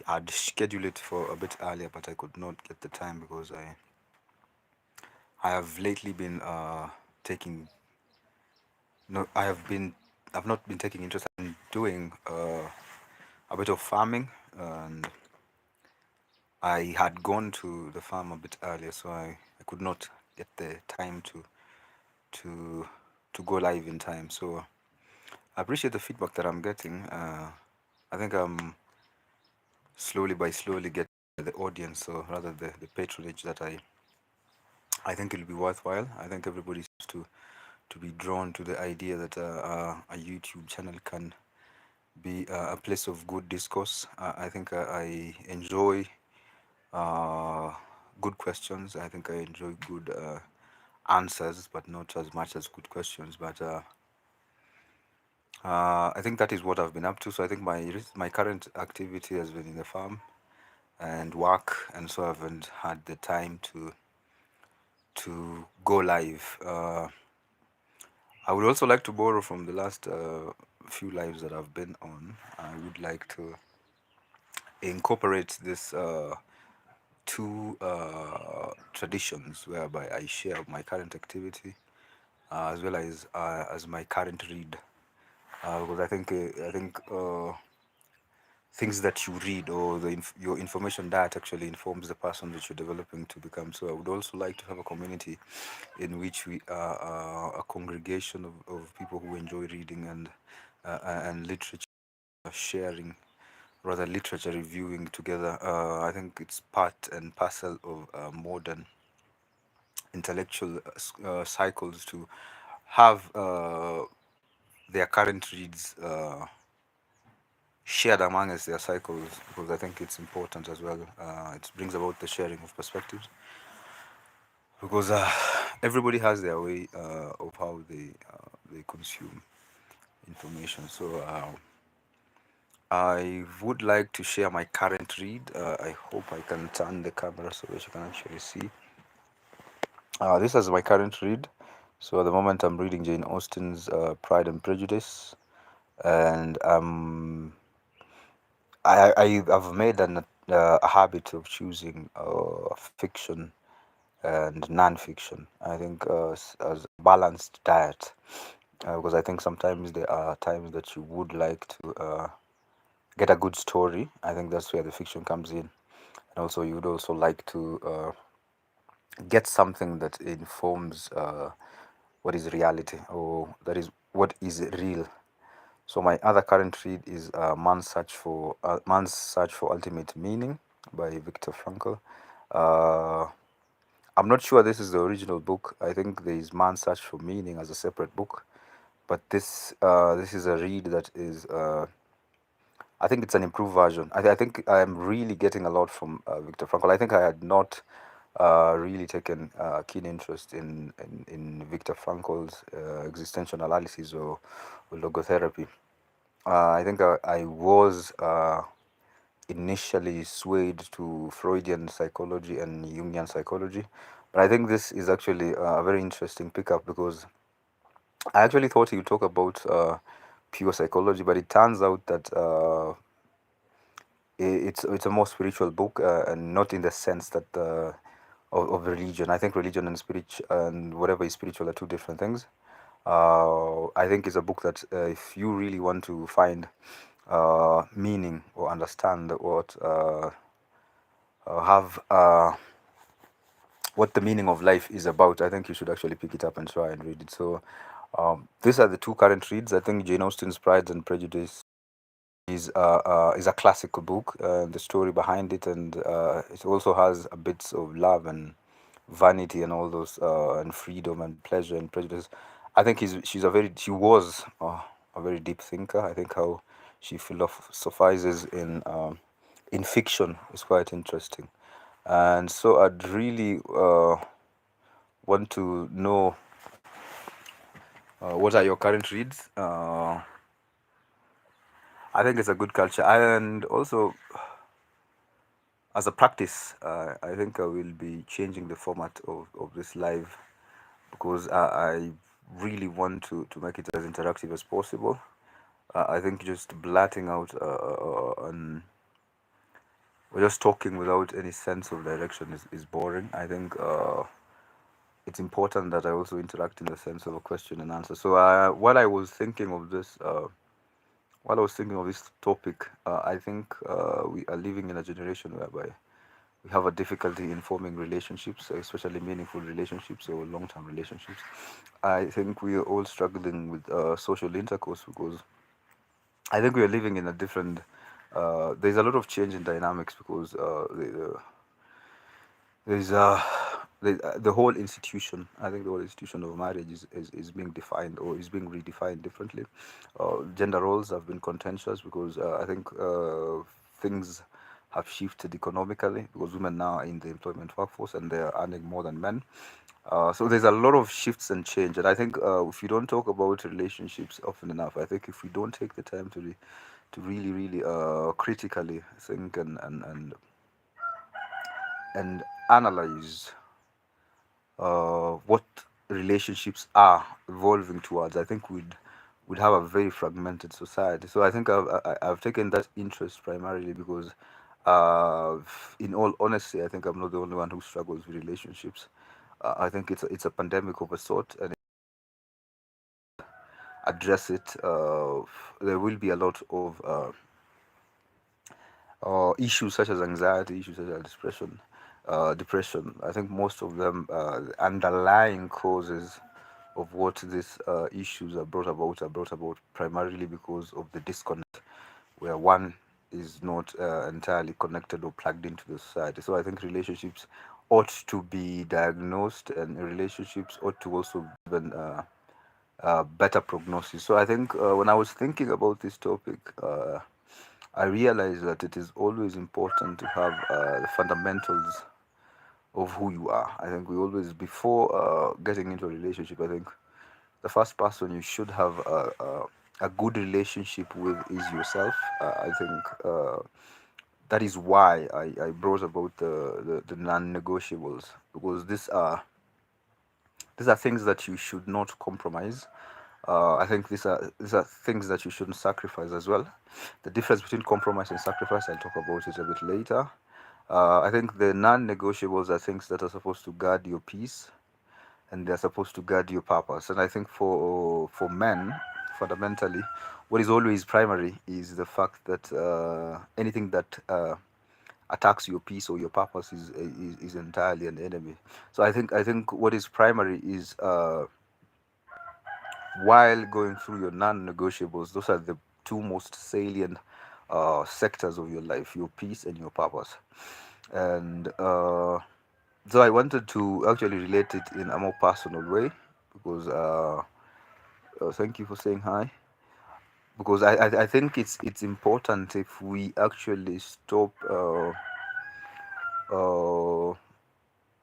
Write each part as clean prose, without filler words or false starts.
had scheduled it for a bit earlier, but I could not get the time because I have lately been taking no I've not been taking interest in doing a bit of farming, and I had gone to the farm a bit earlier, so I could not get the time to to go live in time. So I appreciate the feedback that I'm getting. I think I'm slowly getting the audience, so rather the patronage that I think it'll be worthwhile. I think everybody seems to be drawn to the idea that a YouTube channel can be a place of good discourse. I think I enjoy uh, good questions. I think I enjoy good answers, but not as much as good questions. But I think that is what I've been up to. So I think my current activity has been in the farm and work, and so I haven't had the time to go live. I would also like to borrow from the last few lives that I've been on. I would like to incorporate this two traditions whereby I share my current activity as well as my current read. Because I think things that you read or your information diet actually informs the person that you're developing to become. So I would also like to have a community in which we are a congregation of people who enjoy reading and literature sharing, rather literature reviewing together. I think it's part and parcel of modern intellectual cycles to have their current reads shared among us their cycles, because I think it's important as well. It brings about the sharing of perspectives, because everybody has their way of how they consume information. So I would like to share my current read. I hope I can turn the camera so that you can actually see. This is my current read. So at the moment, I'm reading Jane Austen's Pride and Prejudice, and I've made a habit of choosing fiction and non-fiction. I think as a balanced diet, because I think sometimes there are times that you would like to get a good story. I think that's where the fiction comes in, and also you would also like to get something that informs what is reality, or that is what is real. So my other current read is Man's Search for Ultimate Meaning by Viktor Frankl. Uh, I'm not sure this is the original book. I think there is Man's Search for Meaning as a separate book, but this is a read that is I think it's an improved version. I think I'm really getting a lot from Viktor Frankl. I think I had not really taken keen interest in Viktor Frankl's existential analysis or logotherapy. I think I was initially swayed to Freudian psychology and Jungian psychology, but I think this is actually a very interesting pickup, because I actually thought he would talk about pure psychology, but it turns out that it's a more spiritual book, and not in the sense that of religion. I think religion and spirit and whatever is spiritual are two different things. I think it's a book that if you really want to find meaning or understand have what the meaning of life is about, I think you should actually pick it up and try and read it. So these are the two current reads. I think Jane Austen's Pride and Prejudice is a classical book. The story behind it, and it also has a bits of love and vanity and all those and freedom and pleasure and prejudice. I think she was a very deep thinker. I think how she philosophizes in fiction is quite interesting, and so I'd really want to know what are your current reads. I think it's a good culture, and also as a practice, I think I will be changing the format of this live, because I really want to make it as interactive as possible. I think just blatting out we're just talking without any sense of direction is boring. I think it's important that I also interact in the sense of a question and answer. So while I was thinking of this, while I was thinking of this topic, I think we are living in a generation whereby we have a difficulty in forming relationships, especially meaningful relationships or long-term relationships. I think we are all struggling with social intercourse because I think we are living in a different. There's a lot of change in dynamics because there's the whole institution. I think the whole institution of marriage is being defined or is being redefined differently. Gender roles have been contentious because I think things have shifted economically because women now are in the employment workforce and they are earning more than men. So there's a lot of shifts and change, and I think if you don't talk about relationships often enough, I think if we don't take the time to really, really critically think and analyze what relationships are evolving towards, I think we'd have a very fragmented society. So I think I've taken that interest primarily because, uh, in all honesty, I think I'm not the only one who struggles with relationships. I think it's a pandemic of a sort, and address it. There will be a lot of issues such as anxiety, issues such as depression. I think most of them, underlying causes of what these issues are brought about primarily because of the disconnect, where one is not entirely connected or plugged into the society. So I think relationships ought to be diagnosed, and relationships ought to also be given better prognosis. So I think when I was thinking about this topic, I realized that it is always important to have the fundamentals of who you are. I think we always, before getting into a relationship, I think the first person you should have a good relationship with is yourself. I think that is why I brought about the non-negotiables, because these are things that you should not compromise. I think these are things that you shouldn't sacrifice as well. The difference between compromise and sacrifice, I'll talk about it a bit later. I think the non-negotiables are things that are supposed to guard your peace, and they're supposed to guard your purpose. And I think for men, fundamentally, what is always primary is the fact that anything that attacks your peace or your purpose is entirely an enemy. So I think what is primary is while going through your non-negotiables, those are the two most salient sectors of your life: your peace and your purpose. And so I wanted to actually relate it in a more personal way because thank you for saying hi. Because I think it's important if we actually stop uh,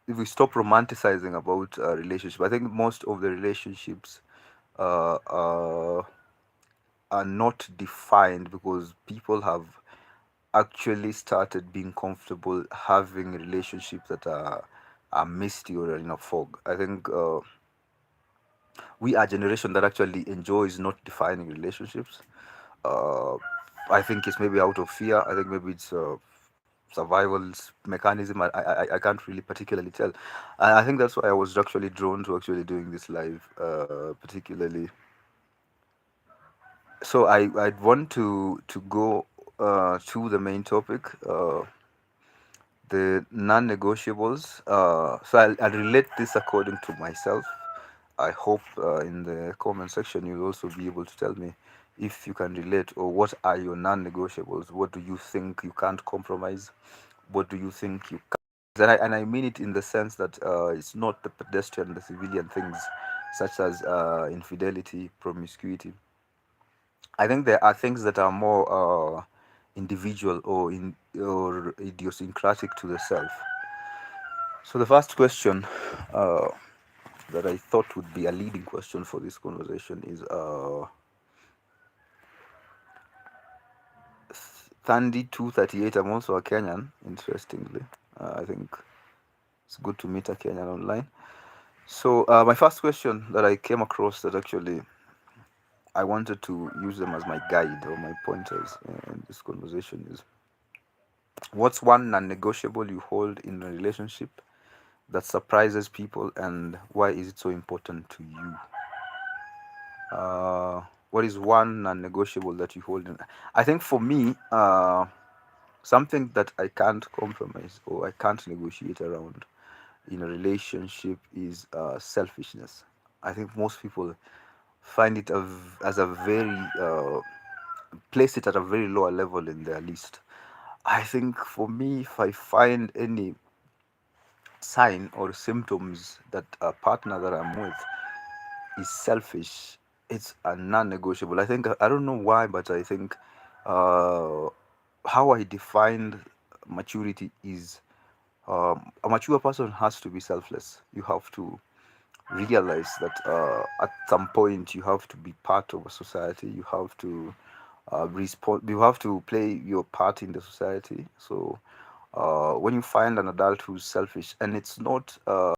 if we stop romanticizing about relationship. I think most of the relationships uh, uh, are not defined because people have actually started being comfortable having relationships that are misty or in a fog. I think we are a generation that actually enjoys not defining relationships. Uh, I think it's maybe out of fear. I think maybe it's survival mechanism. I can't really particularly tell. I think that's why I was actually drawn to actually doing this live, particularly. So I'd want to go to the main topic, the non-negotiables. So I'll relate this according to myself. I hope in the comment section you'll also be able to tell me if you can relate, or what are your non-negotiables. What do you think you can't compromise? What do you think you can? And I mean it in the sense that it's not the pedestrian, the civilian things such as infidelity, promiscuity. I think there are things that are more individual or idiosyncratic to the self. So the first question that I thought would be a leading question for this conversation is Thandi 238. I'm also a Kenyan, interestingly. I think it's good to meet a Kenyan online. So my first question that I came across that actually I wanted to use them as my guide or my pointers in this conversation is, What's one non-negotiable you hold in a relationship that surprises people, and why is it so important to you? What is one non-negotiable that you hold in? I think for me, something that I can't compromise or I can't negotiate around in a relationship is selfishness. I think most people find it as a very place it at a very lower level in their list. I think for me, if I find any sign or symptoms that a partner that I'm with is selfish, it's a non-negotiable. I think I don't know why, but I think uh, how I defined maturity is a mature person has to be selfless. You have to realize that at some point you have to be part of a society. You have to respond. You have to play your part in the society. So when you find an adult who's selfish, and it's not